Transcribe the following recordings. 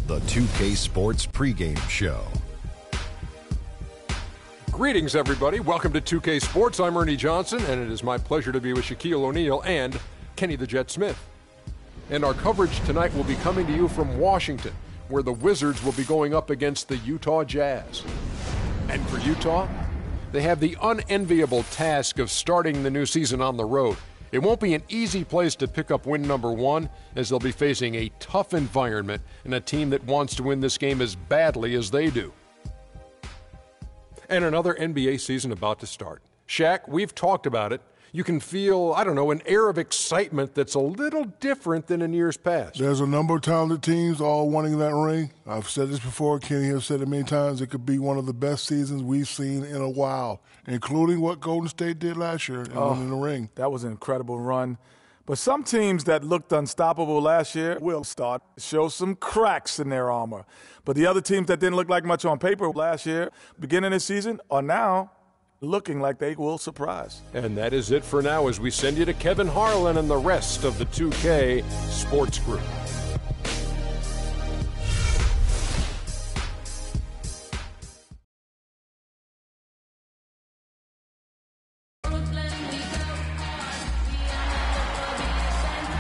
the 2K Sports pregame show. Greetings, everybody. Welcome to 2K Sports. I'm Ernie Johnson, and it is my pleasure to be with Shaquille O'Neal and Kenny the Jet Smith. And our coverage tonight will be coming to you from Washington, where the Wizards will be going up against the Utah Jazz. And for Utah, they have the unenviable task of starting the new season on the road. It won't be an easy place to pick up win number one, as they'll be facing a tough environment and a team that wants to win this game as badly as they do. And another NBA season about to start. Shaq, we've talked about it. You can feel, an air of excitement that's a little different than in years past. There's a number of talented teams all wanting that ring. I've said this before. Kenny has said it many times. It could be one of the best seasons we've seen in a while, including what Golden State did last year and winning the ring. That was an incredible run. But some teams that looked unstoppable last year will start to show some cracks in their armor. But the other teams that didn't look like much on paper last year, beginning this season, are now looking like they will surprise. And that is it for now as we send you to Kevin Harlan and the rest of the 2K Sports Group.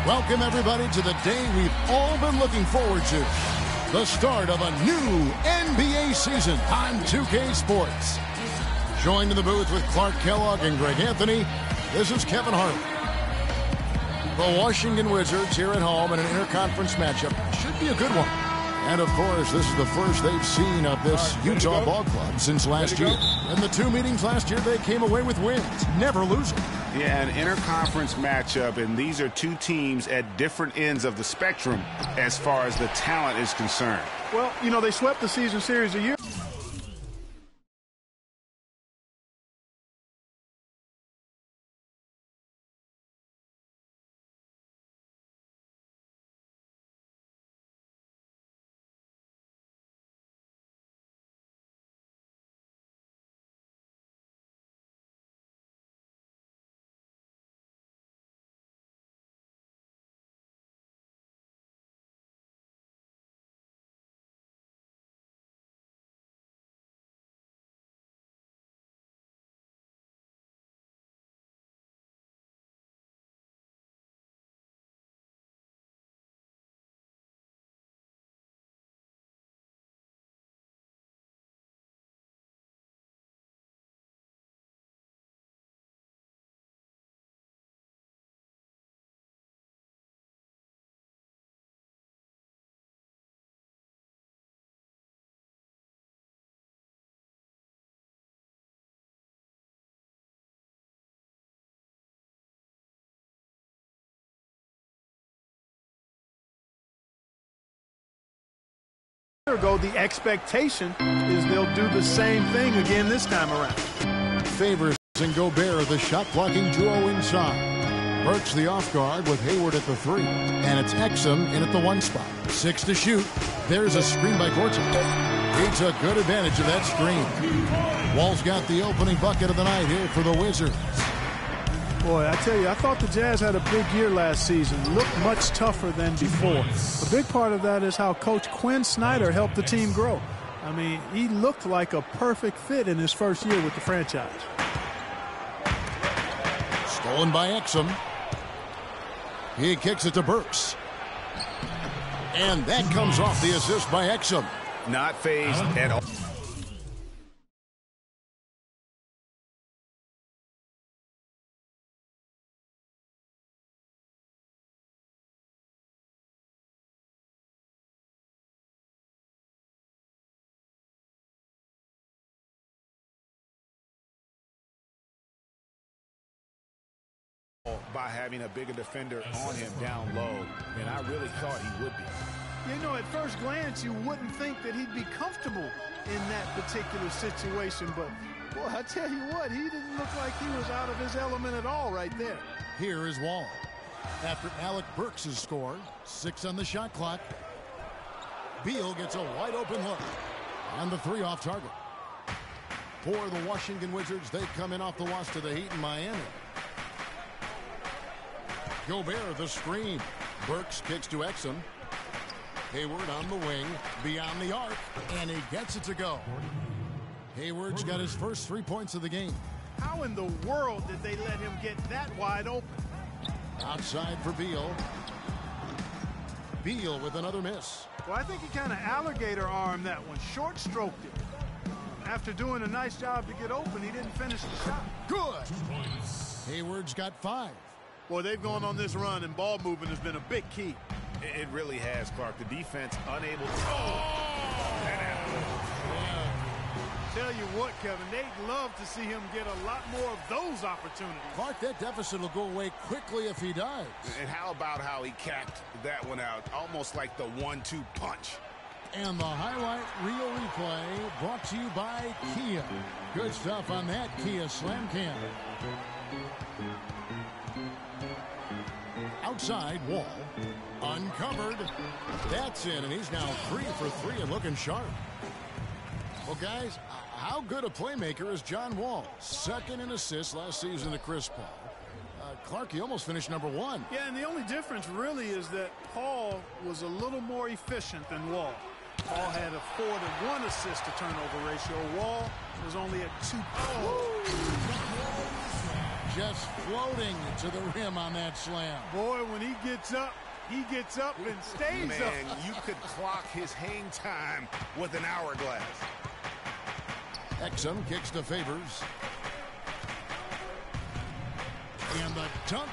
Welcome, everybody, to the day we've all been looking forward to. The start of a new NBA season on 2K Sports. Joined in the booth with Clark Kellogg and Greg Anthony, this is Kevin Harlan. The Washington Wizards here at home in an interconference matchup should be a good one. And, of course, this is the first they've seen of this Utah ball club since last year. In the two meetings last year, they came away with wins, never losing. Yeah, an interconference matchup, and these are two teams at different ends of the spectrum as far as the talent is concerned. Well, they swept the season series a year. Ago, the expectation is they'll do the same thing again this time around. Favors and Gobert, the shot-blocking duo inside. Burks the off guard with Hayward at the 3. And it's Exum in at the 1 spot. 6 to shoot. There's a screen by Gortat. He took good advantage of that screen. Wall's got the opening bucket of the night here for the Wizards. Boy, I tell you, I thought the Jazz had a big year last season. Looked much tougher than before. A big part of that is how Coach Quinn Snyder helped the team grow. I mean, he looked like a perfect fit in his first year with the franchise. Stolen by Exum. He kicks it to Burks. And that comes off the assist by Exum. Not phased at all. By having a bigger defender on him down low, and I really thought he would be. At first glance, you wouldn't think that he'd be comfortable in that particular situation, but, boy, I tell you what, he didn't look like he was out of his element at all right there. Here is Wall. After Alec Burks has scored, 6 on the shot clock. Beal gets a wide-open look, and the 3 off target. For the Washington Wizards, they come in off the loss to the Heat in Miami. Gobert, the screen. Burks kicks to Exum. Hayward on the wing, beyond the arc, and he gets it to go. Hayward's got his first 3 points of the game. How in the world did they let him get that wide open? Outside for Beal. Beal with another miss. Well, I think he kind of alligator armed that one, short stroked it. After doing a nice job to get open, he didn't finish the shot. Good. Hayward's got 5. Boy, they've gone on this run, and ball movement has been a big key. It really has, Clark. The defense unable to... Tell you what, Kevin, they'd love to see him get a lot more of those opportunities. Clark, that deficit will go away quickly if he does. And how about how he capped that one out, almost like the 1-2 punch. And the highlight reel replay brought to you by Kia. Good stuff on that Kia Slam Cam. Outside, Wall. Uncovered. That's in, and he's now 3 for 3 and looking sharp. Well, guys, how good a playmaker is John Wall? Second in assists last season to Chris Paul. Clark, he almost finished number 1. Yeah, and the only difference really is that Paul was a little more efficient than Wall. Paul had a 4-to-1 assist to turnover ratio. Wall was only at 2. Just floating to the rim on that slam. Boy, when he gets up and stays up. Man, you could clock his hang time with an hourglass. Exum kicks to Favors. And the dunk.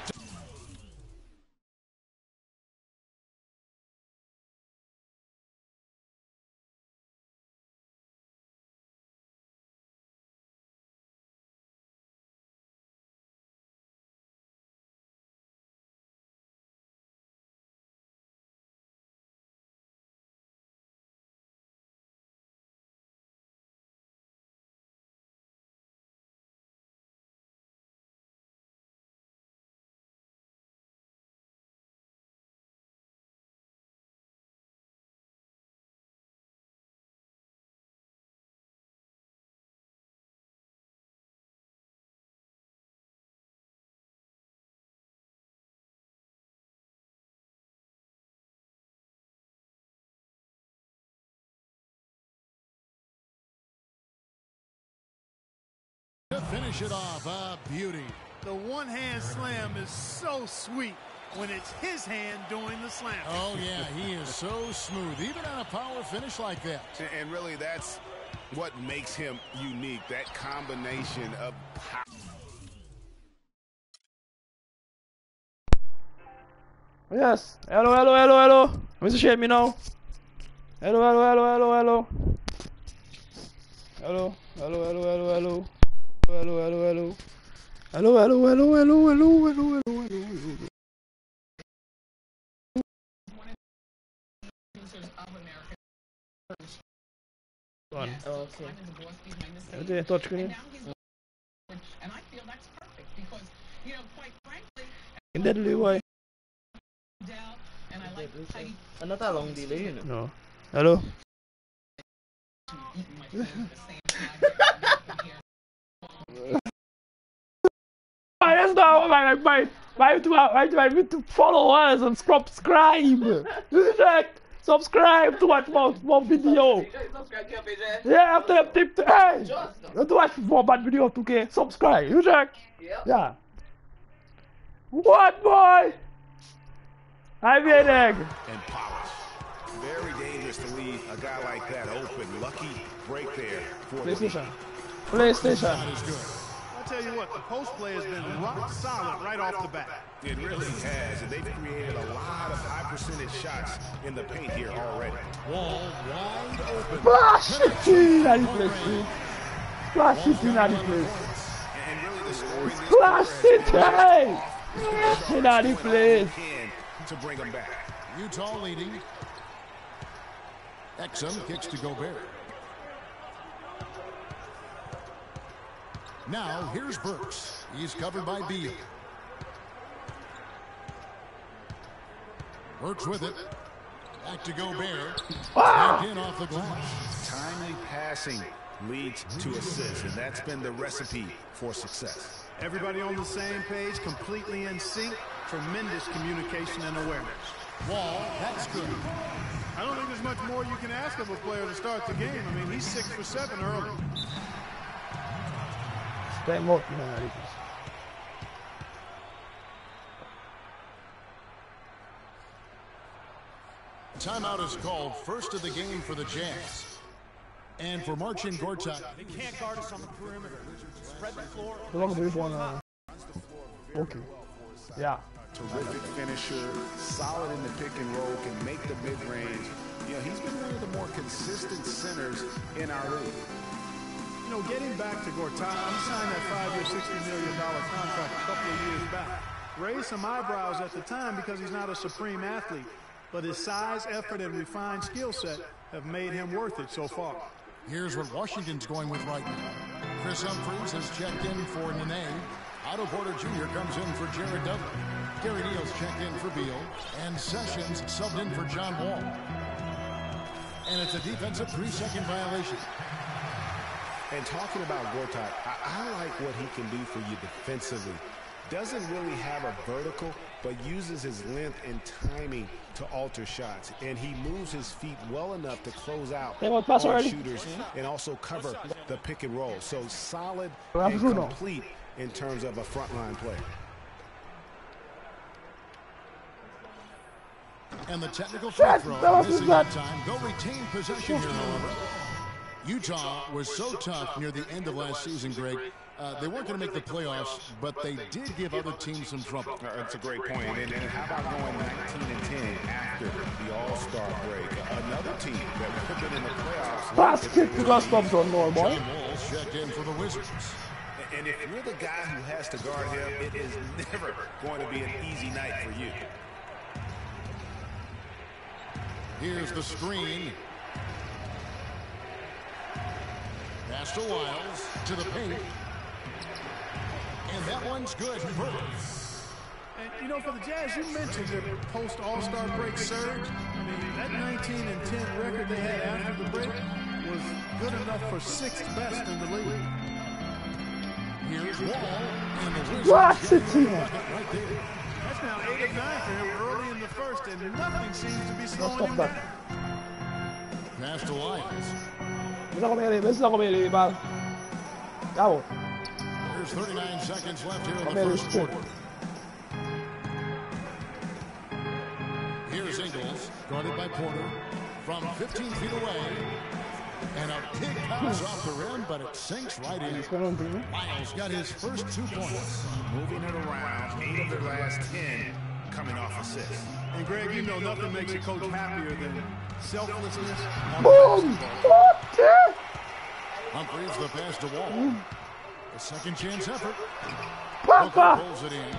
To finish it off, a beauty. The one-hand slam is so sweet when it's his hand doing the slam. Oh, yeah, he is so smooth, even on a power finish like that. And really, that's what makes him unique, that combination of power. Yes. Hello, hello, hello, hello. Mr. Shade me now. Hello, hello, hello, hello, hello. Hello, hello, hello, hello, hello. Hello, hello, hello. Hello, hello, hello, hello, hello, hello, hello, hello. Oh, okay. Touch me. And I feel that's perfect because, you know, quite frankly, Deadly way. and I like tight. Ano talong delay yun? No. Hello. Eating my food at the same time. Yes, no, to follow us and subscribe. Subscribe to watch more video. Yeah, after that tip, hey, to watch more bad video, okay? Subscribe, you check? Yeah. What, boy? I'm in egg. And polish. Very dangerous to leave a guy like that open. Lucky break there for the PlayStation. PlayStation. That is good. I'll tell you what, the post play has been rock solid right off the bat. It really has, and they've created a lot of high percentage shots in the paint here already. Wall wide open. Splash it in the place. Splash it in the place. And really the scoring Splash it in the place. To bring them back. Utah leading. Exum kicks to Gobert. Now here's Burks. He's covered by Beal. Burks with it. Back to Gobert. Back in off the glass. Timely passing leads to assists, and that's been the recipe for success. Everybody on the same page, completely in sync, tremendous communication and awareness. Wall, that's good. I don't think there's much more you can ask of a player to start the game. I mean, he's 6 for 7 early. Timeout is called, first of the game for the Jazz. And for Marcin Gortat. They can't guard us on the perimeter. Spread the floor. Okay. Yeah. Terrific finisher, solid in the pick and roll, can make the mid-range. You know, he's been one of the more consistent centers in our league. You know, getting back to Gortat, he signed that 5-year, $60 million contract a couple of years back. Raised some eyebrows at the time because he's not a supreme athlete, but his size, effort, and refined skill set have made him worth it so far. Here's what Washington's going with right now. Chris Humphries has checked in for Nene. Otto Porter Jr. comes in for Jared Dudley. Gary Neal's checked in for Beal. And Sessions subbed in for John Wall. And it's a defensive 3-second violation. And talking about Gortat, I like what he can do for you defensively. Doesn't really have a vertical, but uses his length and timing to alter shots. And he moves his feet well enough to close out all shooters and also cover the pick and roll. So solid and complete in terms of a frontline player. And the technical free throw missing that time. They'll retain possession here, however. Utah was so tough near the end of last season, Greg. They weren't going to make the playoffs, but they did give other teams some trouble. That's a great point. And how about going 19-10 after the All-Star break? Another team that would have been in the playoffs. Basket to go stop on more, boy. John Wall's checked in for the Wizards. And if you're the guy who has to guard him, it is never going to be an easy night for you. Here's the screen. Pass to Wiles, to the paint. And that one's good. And, you know, for the Jazz, you mentioned their post-All-Star break surge. I mean, that 19-10 record they had after the break was good enough for 6th best in the league. Here's Wall, and the Wizards right there. That's now 8 of 9 for him early in the first, and nothing seems to be slowing him down. Pass to Wiles. There's 39 seconds left here in the first quarter. Here's Ingles, guarded by Porter, from 15 feet away. And a big pass off the rim, but it sinks right in. Wiles got his first 2 points. Moving it around, 8 of their last 10 coming off assists. And Greg, you know nothing makes a coach happier than selflessness. Boom! Humphries the pass to Wall. A second chance effort. Papa! Pulls it in.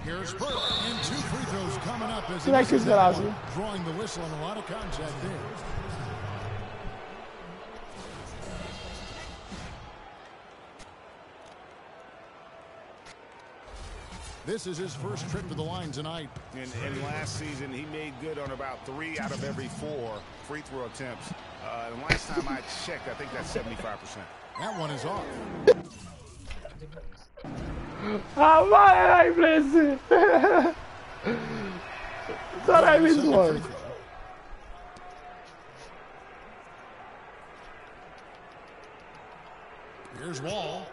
Here's Burke, and 2 free throws coming up as he misses that one, drawing the whistle and a lot of contact there. This is his first trip to the line tonight. And last season, he made good on about 3 out of every 4 free throw attempts. And last time I checked, I think that's 75%. That one is off. Ah, vai, Blaze! Zaraz mi dzwoni. Here's Wall.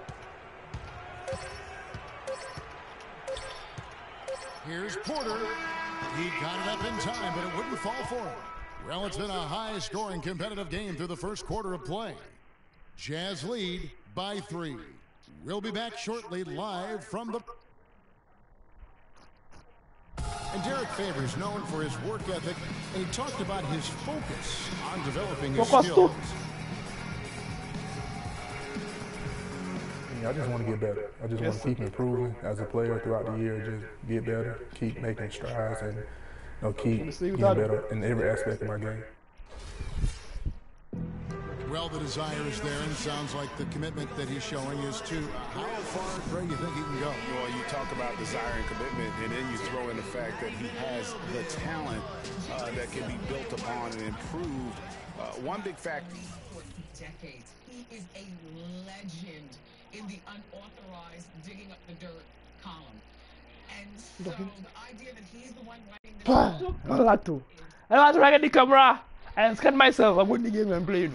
Here's Porter. He got it up in time, but it wouldn't fall for him. Well, it's been a high-scoring competitive game through the first quarter of play. Jazz lead by 3. We'll be back shortly live from the... And Derek Favors, known for his work ethic, and he talked about his focus on developing his skills. I just want to get better. I just want to keep improving as a player throughout the year. Just get better, keep making strides, and keep getting better in every aspect of my game. Well, the desire is there, and sounds like the commitment that he's showing is to how far, Greg, you think he can go? Well, you talk about desire and commitment, and then you throw in the fact that he has the talent that can be built upon and improved. One big factor. For decades, he is a legend in the unauthorized digging up the dirt column. And so the idea that he's the one writing All that too. I want to get the camera and scan myself. I'm going to the game and play.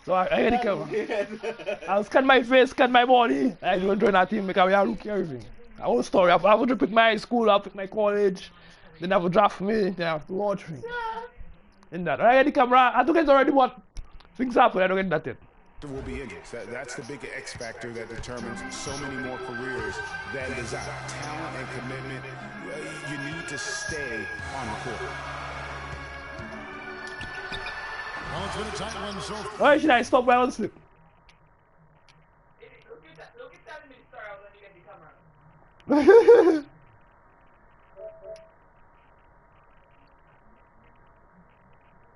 So I get the camera. I'll scan my face, scan my body. I don't join that team because we are looking everything. A whole story. I have to pick my high school, I have to pick my college. Then I have to draft me. Then I have to watch me. In that. I get the camera. I think it's already what things happen. I don't get that yet. Will be in this. That's the big X factor that determines so many more careers. That is talent and commitment. You need to stay on the court. Well, it's been a tight one so far. Why should I stop while on slip?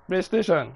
PlayStation.